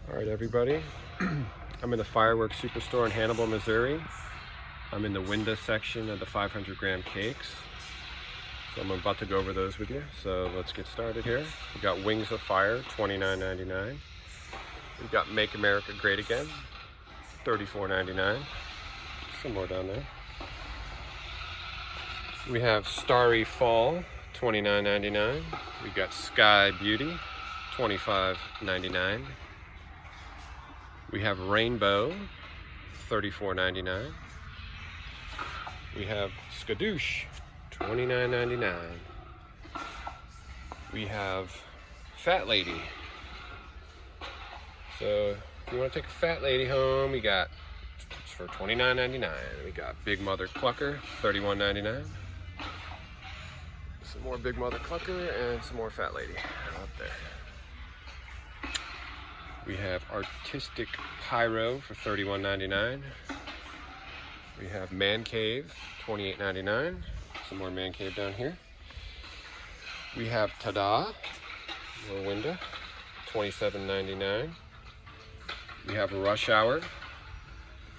All right, everybody. I'm in the Fireworks Superstore in Hannibal, Missouri. I'm in the Winda section of the 500-gram cakes. So I'm about to go over those with you. So let's get started here. We've got Wings of Fire, $29.99. We've got Make America Great Again, $34.99. Some more down there. We have Starry Fall, $29.99. We got Sky Beauty, $25.99. We have Rainbow, $34.99. We have Skadoosh, $29.99. We have Fat Lady. So if you want to take a fat lady home, we got it's for $29.99. We got Big Mother Clucker, $31.99. Some more Big Mother Clucker and some more Fat Lady up there. We have Artistic Pyro for $31.99. We have Man Cave, $28.99. Some more Man Cave down here. We have Tada, more Winda, $27.99. We have Rush Hour,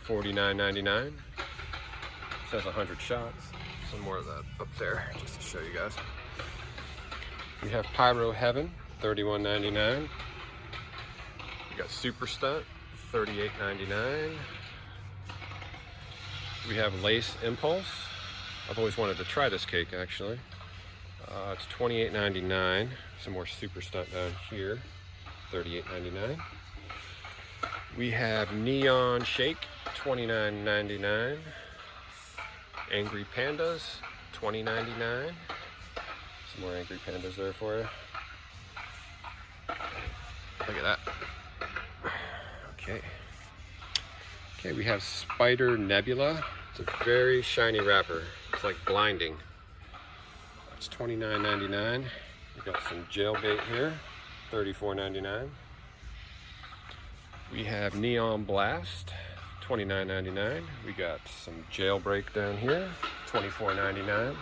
$49.99. It says 100 shots. Some more of that up there, just to show you guys. We have Pyro Heaven, $31.99. We got Super Stunt, $38.99. We have Lace Impulse. I've always wanted to try this cake, actually. It's $28.99. Some more Super Stunt down here, $38.99. We have Neon Shake, $29.99. Angry Pandas, $20.99. Some more Angry Pandas there for you. Look at that. Okay, we have Spider Nebula. It's a very shiny wrapper. It's like blinding. It's $29.99. We got some Jailbait here, $34.99. We have Neon Blast, $29.99. We got some Jailbreak down here, $24.99.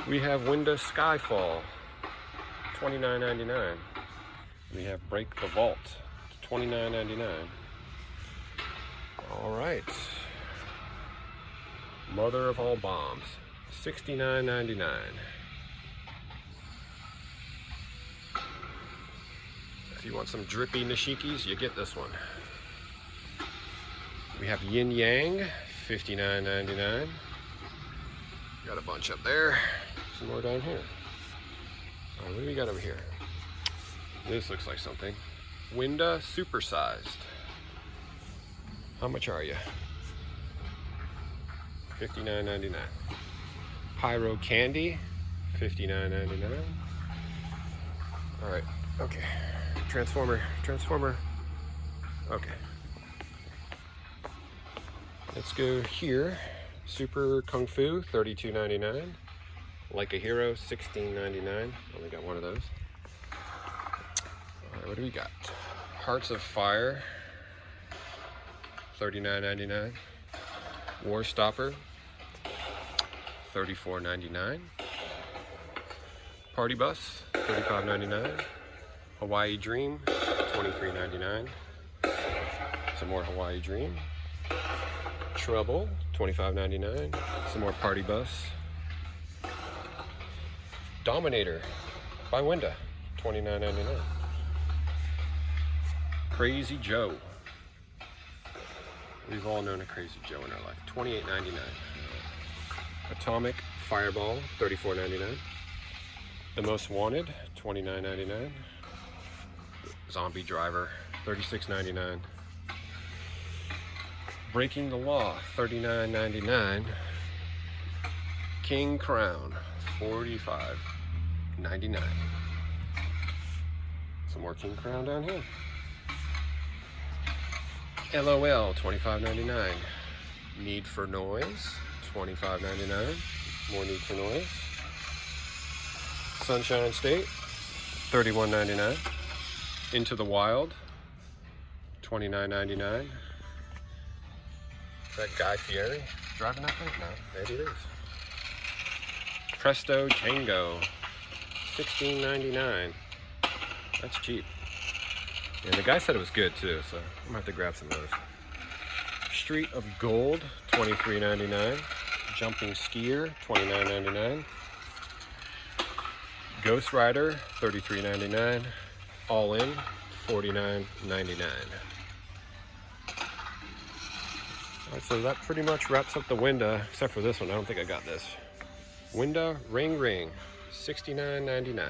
We have Winda Skyfall, $29.99. We have Break the Vault, $29.99. All right. Mother of All Bombs, $69.99. If you want some drippy nishikis, you get this one. We have Yin Yang, $59.99. Got a bunch up there. Some more down here. All right, what do we got over here? This looks like something. Winda Supersized. How much are you? $59.99. Pyro Candy, $59.99. All right, okay. Transformer. Okay. Let's go here. Super Kung Fu, $32.99. Like a Hero, $16.99. Only got one of those. All right, what do we got? Hearts of Fire, $39.99. War Stopper, $34.99. Party Bus, $35.99. Hawaii Dream, $23.99. Some more Hawaii Dream. Trouble, $25.99. Some more Party Bus. Dominator by Winda, $29.99. Crazy Joe. We've all known a Crazy Joe in our life. $28.99. Atomic Fireball, $34.99. The Most Wanted, $29.99. Zombie Driver, $36.99. Breaking the Law, $39.99. King Crown, $45.99. Some more King Crown down here. LOL, $25.99. Need for Noise, $25.99. More Need for Noise. Sunshine State, $31.99. Into the Wild, $29.99. Is that Guy Fieri driving that thing? No, maybe it is. Presto Tango, $16.99. That's cheap. And the guy said it was good too, so I'm gonna have to grab some of those. Street of Gold, $23.99. Jumping Skier, $29.99. Ghost Rider, $33.99. All In, $49.99. Alright, so that pretty much wraps up the Winda, except for this one. I don't think I got this. Winda Ring Ring, $69.99.